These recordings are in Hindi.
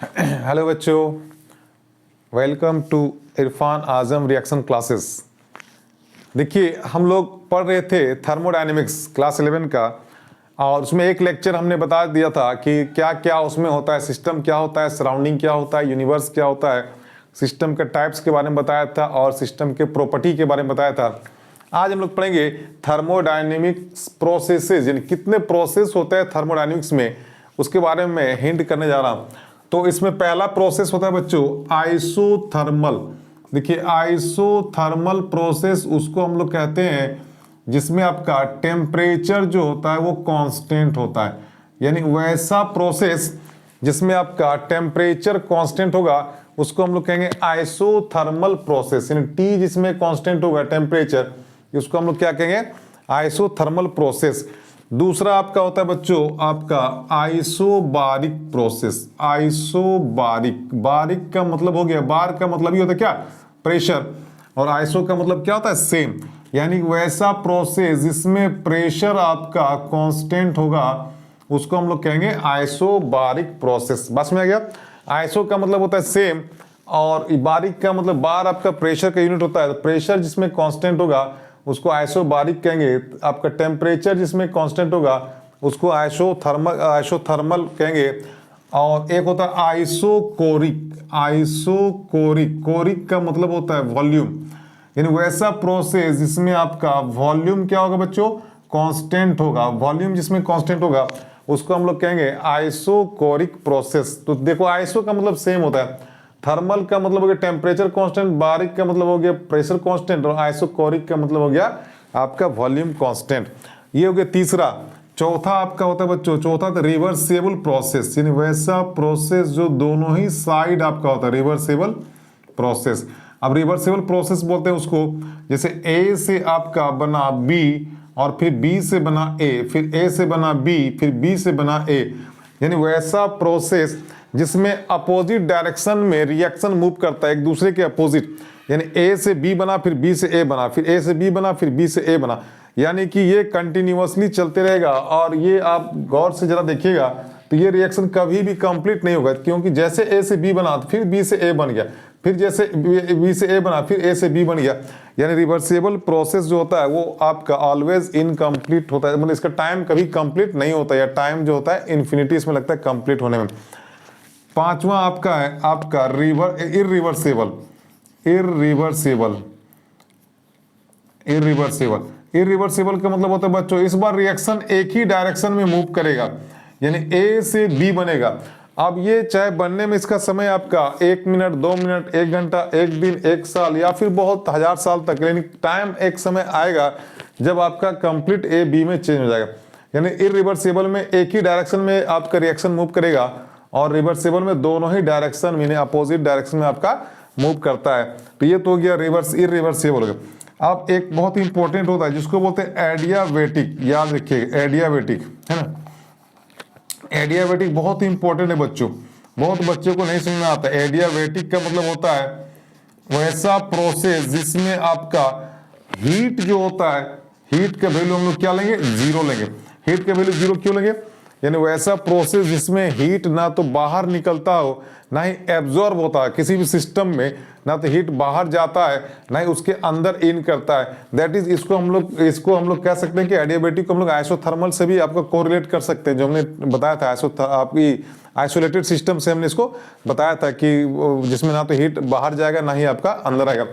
हेलो बच्चों, welcome to Irfan Azam reaction classes. देखिए, हम लोग पढ़ रहे थे थर्मोडायनेमिक्स क्लास 11 का, और उसमें एक लेक्चर हमने बता दिया था कि क्या क्या उसमें होता है, सिस्टम क्या होता है, सराउंडिंग क्या होता है, यूनिवर्स क्या होता है, सिस्टम के टाइप्स के बारे में बताया था और सिस्टम के प्रॉपर्टी के बारे में बताया था। आज हम लोग पढ़ेंगे थर्मोडायनेमिक्स प्रोसेसेस, यानी कितने प्रोसेस होते हैं थर्मोडायनेमिक्स में, उसके बारे में हिंट करने जा रहा हूँ। तो इसमें पहला प्रोसेस होता है बच्चों आइसोथर्मल। देखिए, आइसोथर्मल प्रोसेस उसको हम लोग कहते हैं जिसमें आपका टेम्परेचर जो होता है वो कांस्टेंट होता है। यानी वैसा प्रोसेस जिसमें आपका टेम्परेचर कांस्टेंट होगा उसको हम लोग कहेंगे आइसोथर्मल प्रोसेस। यानी टी जिसमें कांस्टेंट होगा टेम्परेचर, उसको हम लोग क्या कहेंगे, आइसोथर्मल प्रोसेस। दूसरा आपका होता है बच्चों आपका आइसोबारिक प्रोसेस। आइसोबारिक, बारिक का मतलब हो गया, बार का मतलब ही होता है क्या, प्रेशर, और आइसो का मतलब क्या होता है, सेम। यानी वैसा प्रोसेस जिसमें प्रेशर आपका कांस्टेंट होगा उसको हम लोग कहेंगे आइसोबारिक प्रोसेस। बस में आ गया। आइसो का मतलब होता है सेम, और बारिक का मतलब बार आपका प्रेशर का यूनिट होता है। तो प्रेशर जिसमें कांस्टेंट होगा उसको आइसोबारिक कहेंगे। आपका टेम्परेचर जिसमें कांस्टेंट होगा उसको आइसोथर्मल कहेंगे। और एक होता है आइसोकोरिक। आइसोकोरिक, कोरिक का मतलब होता है वॉल्यूम। यानी वैसा प्रोसेस जिसमें आपका वॉल्यूम क्या होगा बच्चों, कांस्टेंट होगा। वॉल्यूम जिसमें कांस्टेंट होगा उसको हम लोग कहेंगे आइसोकोरिक प्रोसेस। तो देखो, आइसो का मतलब सेम होता है, थर्मल का मतलब हो गया टेम्परेचर कांस्टेंट, बारिक का मतलब हो गया प्रेशर कांस्टेंट, और आइसोकोरिक का मतलब हो गया आपका वॉल्यूम कांस्टेंट। ये हो गया तीसरा। चौथा आपका होता है बच्चों, चौथा तो रिवर्सेबल प्रोसेस। यानी वैसा प्रोसेस जो दोनों ही साइड आपका होता है, रिवर्सेबल प्रोसेस। अब रिवर्सेबल प्रोसेस बोलते हैं उसको, जैसे ए से आपका बना बी, और फिर बी से बना ए, फिर ए से बना बी, फिर बी से बना ए। यानी वैसा प्रोसेस जिसमें अपोजिट डायरेक्शन में रिएक्शन मूव करता है एक दूसरे के अपोजिट। यानी ए से बी बना, फिर बी से ए बना, फिर ए से बी बना, फिर बी से ए बना। यानी कि ये कंटिन्यूअसली चलते रहेगा। और ये आप गौर से जरा देखिएगा तो ये रिएक्शन कभी भी कंप्लीट नहीं होगा, क्योंकि जैसे ए से बी बना फिर बी से ए बन गया, फिर जैसे बी से ए बना फिर ए से बी बन गया। यानी रिवर्सेबल प्रोसेस जो होता है वो आपका ऑलवेज इनकम्प्लीट होता है, मतलब इसका टाइम कभी कंप्लीट नहीं होता, या टाइम जो होता है इन्फिनिटी इसमें लगता है कंप्लीट होने में। पांचवा आपका है आपका इरिवर्सेबल। इरिवर्सेबल, इरिवर्सेबल, इरिवर्सेबल का मतलब होता है बच्चों इस बार रिएक्शन एक ही डायरेक्शन में मूव करेगा, यानी ए से बी बनेगा। अब ये चाहे बनने में इसका समय आपका 1 मिनट, 2 मिनट, 1 घंटा, 1 दिन, 1 साल, या फिर बहुत 1000 साल तक, यानी टाइम एक समय आएगा जब आपका कंप्लीट ए बी में चेंज हो जाएगा। यानी इरिवर्सेबल में एक ही डायरेक्शन में आपका रिएक्शन मूव करेगा, और रिवर्सेबल में दोनों ही डायरेक्शन में अपोजिट डायरेक्शन में आपका मूव करता है। तो ये तो हो गया इरिवर्सेबल हो गया। अब एक बहुत ही इंपॉर्टेंट होता है जिसको बोलते हैं एडियाबेटिक। याद रखिएगा, एडियाबेटिक है ना। एडियाबेटिक बहुत ही इंपॉर्टेंट है बच्चों, बहुत बच्चों को नहीं समझ में आता। एडियाबेटिक का मतलब होता है वैसा प्रोसेस जिसमें आपका हीट जो होता है, हीट का वैल्यू हम लोग क्या लेंगे, जीरो लेंगे। हीट का वैल्यू जीरो क्यों लेंगे, यानी वैसा प्रोसेस जिसमें हीट ना तो बाहर निकलता हो ना ही एब्जॉर्ब होता है किसी भी सिस्टम में, ना तो हीट बाहर जाता है ना ही उसके अंदर इन करता है। दैट इज इसको हम लोग कह सकते हैं कि एडियाबेटिक को हम लोग आइसोथर्मल से भी आपको कोरिलेट कर सकते हैं, जो हमने बताया था आपकी आइसोलेटेड सिस्टम से हमने इसको बताया था कि जिसमें ना तो हीट बाहर जाएगा ना ही आपका अंदर आएगा।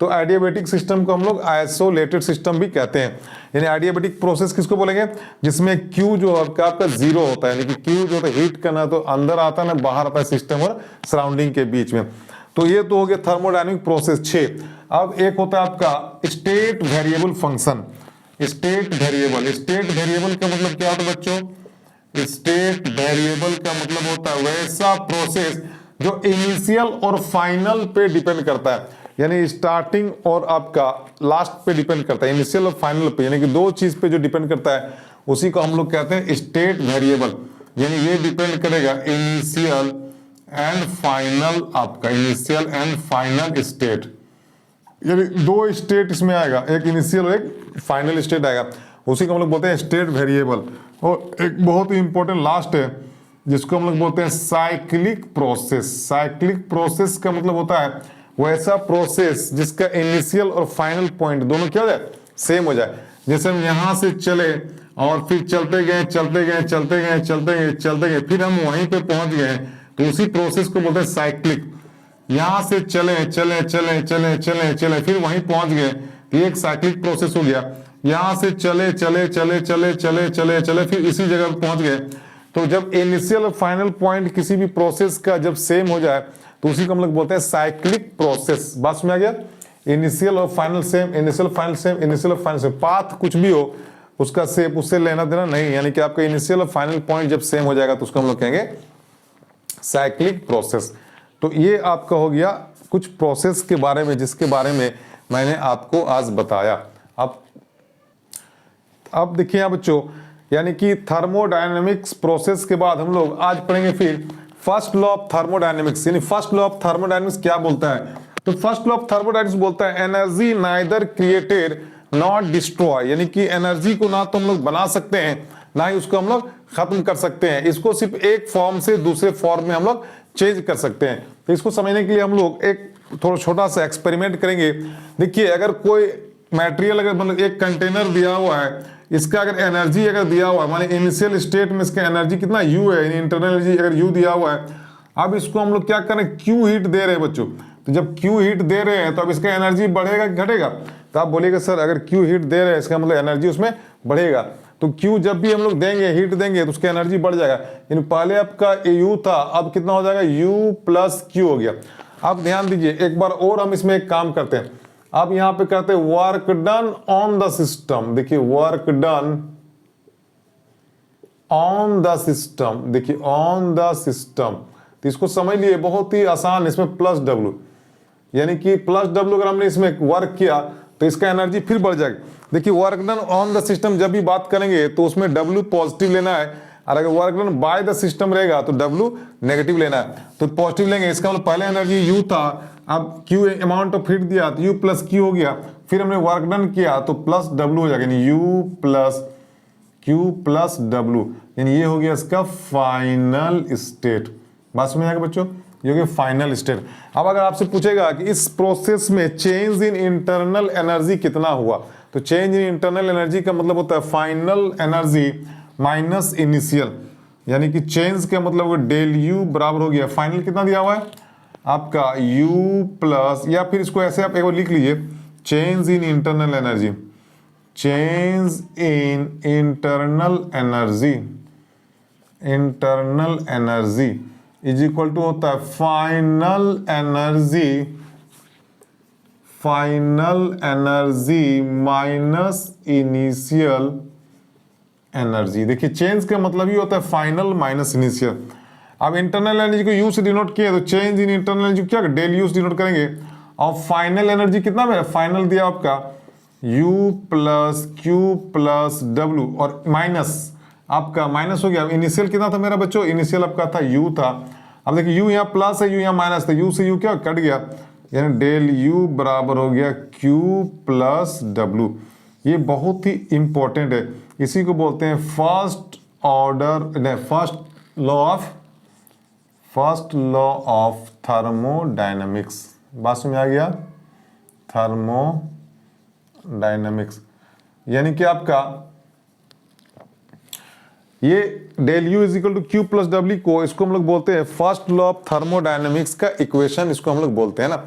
तो एडियाबेटिक सिस्टम को हम लोग आइसोलेटेड सिस्टम भी कहते हैं। यानी एडियाबेटिक प्रोसेस किसको बोलेंगे, जिसमें क्यू जो आपका जीरो होता है, यानी कि क्यू जो होता है हीट का ना तो अंदर आता है ना बाहर आता है सिस्टम और सराउंडिंग के बीच में। तो ये तो हो गया थर्मोडायनेमिक प्रोसेस 6। अब एक होता है आपका state variable function. State variable, state variable का मतलब क्या होता है बच्चों, स्टेट वेरिएबल का मतलब होता है वैसा प्रोसेस जो इनिशियल और फाइनल पे डिपेंड करता है। यानी स्टार्टिंग और आपका लास्ट पे डिपेंड करता है, इनिशियल और फाइनल पे, यानी कि दो चीज पे जो डिपेंड करता है उसी को हम लोग कहते हैं स्टेट वेरिएबल। यानी ये डिपेंड करेगा इनिशियल एंड फाइनल, आपका इनिशियल एंड फाइनल स्टेट। यानी दो स्टेट इसमें आएगा, एक इनिशियल और एक फाइनल स्टेट आएगा, उसी को हम लोग बोलते हैं स्टेट वेरिएबल। और एक बहुत ही इंपॉर्टेंट लास्ट है जिसको हम लोग बोलते हैं साइक्लिक प्रोसेस। साइक्लिक प्रोसेस का मतलब होता है वो ऐसा प्रोसेस जिसका इनिशियल और फाइनल पॉइंट दोनों क्या हो जाए, सेम हो जाए। जैसे हम यहां से चले और फिर चलते गए चलते गए चलते गए चलते गए चलते गए, फिर हम वहीं पे पहुंच गए, तो उसी प्रोसेस को बोलते हैं साइक्लिक। यहां से चले चले चले चले चले चले फिर वहीं पहुंच गए, तो ये एक साइक्लिक प्रोसेस हो गया। यहां से चले चले चले चले चले चले चले फिर इसी जगह पे पहुंच गए। तो जब इनिशियल और फाइनल पॉइंट किसी भी प्रोसेस का जब सेम हो जाए तो उसी को हम लोग बोलते हैं साइक्लिक प्रोसेस। बात समझ आ गया? इनिशियल और final same, initial final same, initial और फाइनल सेम, पाथ कुछ भी हो उसका सेम, उससे लेना देना नहीं। यानी कि आपका इनिशियल और फाइनल पॉइंट जब सेम हो जाएगा तो उसको हम लोग कहेंगे साइक्लिक प्रोसेस। तो ये आपका हो गया कुछ प्रोसेस के बारे में जिसके बारे में मैंने आपको आज बताया। अब देखिए यहाँ बच्चों, यानी कि थर्मोडायनेमिक्स प्रोसेस के बाद हम लोग आज पढ़ेंगे फिर फर्स्ट लॉ ऑफ थर्मोडायनेमिक्स। यानी फर्स्ट लॉ ऑफ थर्मोडायनेमिक्स क्या बोलता है? तो फर्स्ट लॉ ऑफ थर्मोडायनेमिक्स बोलता है energy neither created not destroy. यानी कि एनर्जी को ना तो हम लोग बना सकते हैं ना ही उसको हम लोग खत्म कर सकते हैं, इसको सिर्फ एक फॉर्म से दूसरे फॉर्म में हम लोग चेंज कर सकते हैं। तो इसको समझने के लिए हम लोग एक थोड़ा छोटा सा एक्सपेरिमेंट करेंगे। देखिए, अगर कोई मटेरियल, अगर मतलब एक कंटेनर दिया हुआ है, इसका अगर एनर्जी अगर दिया हुआ है, माने इनिशियल स्टेट में इसका एनर्जी कितना U है, इंटरनल एनर्जी अगर U दिया हुआ है, अब इसको हम लोग क्या करें, Q हीट दे रहे हैं बच्चों। तो जब Q हीट दे रहे हैं तो अब इसका एनर्जी बढ़ेगा कि घटेगा? तो आप बोलिएगा सर अगर Q हीट दे रहे हैं इसका मतलब एनर्जी उसमें बढ़ेगा। तो Q जब भी हम लोग देंगे, हीट देंगे, तो उसका एनर्जी बढ़ जाएगा। यानी पहले आपका U था, अब कितना हो जाएगा, U प्लस Q हो गया। अब ध्यान दीजिए, एक बार और हम इसमें एक काम करते हैं। अब यहां पे कहते हैं work done on the system. देखिए, work done on the system, देखिए ऑन द सिस्टम, तो इसको समझ लिए, बहुत ही आसान, इसमें प्लस W, यानी कि प्लस W अगर हमने इसमें वर्क किया तो इसका एनर्जी फिर बढ़ जाएगा। देखिए, work done on the system जब भी बात करेंगे तो उसमें W पॉजिटिव लेना है, और अगर work done by the system रहेगा तो W नेगेटिव लेना है। तो पॉजिटिव लेंगे, इसका मतलब पहले एनर्जी U था, अब Q अमाउंट ऑफ हीट दिया तो U प्लस Q हो गया, फिर हमने वर्क डन किया तो प्लस W हो जाएगा, यानी U plus Q plus W, यानी ये हो गया इसका फाइनल स्टेट। बात समझ आएगा बच्चों, ये हो गया फाइनल स्टेट। अब अगर आपसे पूछेगा कि इस प्रोसेस में चेंज इन इंटरनल एनर्जी कितना हुआ, तो चेंज इन इंटरनल एनर्जी का मतलब होता है फाइनल एनर्जी माइनस इनिशियल, यानी कि चेंज का मतलब डेल U बराबर हो गया, फाइनल कितना दिया हुआ है आपका U प्लस, या फिर इसको ऐसे आप एक बार लिख लीजिए, change in internal energy, change in internal energy, internal energy is equal to होता है final energy, final energy minus initial energy. देखिए, चेंज का मतलब ही होता है फाइनल माइनस इनिशियल। अब इंटरनल एनर्जी को U से डिनोट किया तो चेंज इन इंटरनल एनर्जी क्या डेल U से डिनोट करेंगे, और फाइनल एनर्जी कितना मेरा फाइनल दिया आपका U plus Q plus W, और माइनस आपका माइनस हो गया। इनिशियल कितना था मेरा बच्चों, इनिशियल आपका था U था। अब देखिए, U यहाँ प्लस है, U यहाँ माइनस था, U से U क्या कट गया, यानी डेल U बराबर हो गया Q प्लस W। ये बहुत ही इंपॉर्टेंट है, इसी को बोलते हैं first order, first law of thermodynamics. बात समझ आ गया, थर्मोडायनेमिक्स, यानी कि आपका ये del U is equal to Q plus W को, इसको हम लोग बोलते हैं फर्स्ट लॉ ऑफ थर्मोडायनेमिक्स का इक्वेशन, इसको हम लोग बोलते हैं ना।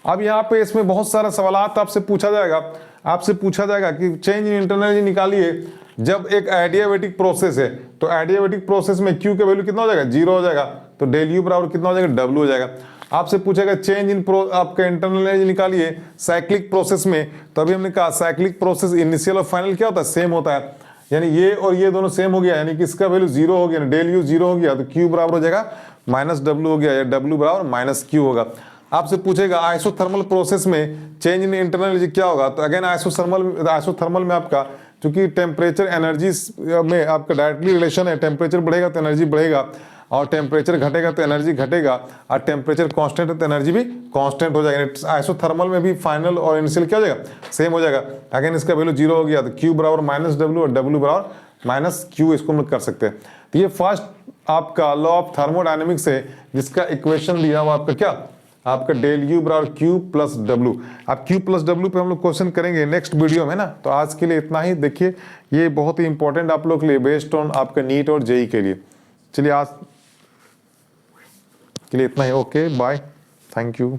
अब यहाँ पे इसमें बहुत सारा सवालात आपसे पूछा जाएगा, आपसे पूछा जाएगा कि चेंज इन इंटरनल एनर्जी निकालिए। जब एक एडियाबेटिक प्रोसेस है तो एडियाबेटिक प्रोसेस में Q का वैल्यू कितना हो जाएगा, 0 हो जाएगा, तो डेल U बराबर कितना हो जाएगा, W हो जाएगा। आपसे पूछेगा चेंज इन आपका इंटरनल एनर्जी निकालिए साइक्लिक प्रोसेस में, तो अभी हमने कहा साइक्लिक प्रोसेस इनिशियल और फाइनल क्या होता है, सेम होता है, यानी ये और ये दोनों सेम हो गया, यानी कि इसका वैल्यू 0 हो गया, डेल U 0 हो गया, तो Q बराबर हो जाएगा माइनस W हो गया, या W बराबर माइनस Q होगा। आपसे पूछेगा आइसोथर्मल प्रोसेस में चेंज इन इंटरनल एनर्जी क्या होगा, तो अगेन आइसोथर्मल में आपका चूंकि टेम्परेचर एनर्जी में आपका डायरेक्टली रिलेशन है, टेम्परेचर बढ़ेगा तो एनर्जी बढ़ेगा, और टेम्परेचर घटेगा तो एनर्जी घटेगा, और टेम्परेचर कांस्टेंट है तो एनर्जी भी कांस्टेंट हो जाएगा। आइसोथर्मल में भी फाइनल और इनिशियल क्या हो जाएगा, सेम हो जाएगा। अगेन इसका वैल्यू 0 हो गया तो Q बराबर माइनस W और W बराबर माइनस Q, इसको हम लोग कर सकते हैं। तो ये फर्स्ट आपका लॉ ऑफ थर्मोडायनेमिक्स है, जिसका इक्वेशन दिया हुआ आपका क्या, आपका डेल यू बराबर क्यू प्लस डब्ल्यू। अब क्यू प्लस डब्ल्यू पे हम लोग क्वेश्चन करेंगे नेक्स्ट वीडियो में ना। तो आज के लिए इतना ही। देखिए ये बहुत ही इंपॉर्टेंट आप लोग के लिए, बेस्ड ऑन आपका नीट और जेई के लिए। चलिए आज के लिए इतना ही। Okay bye, thank you.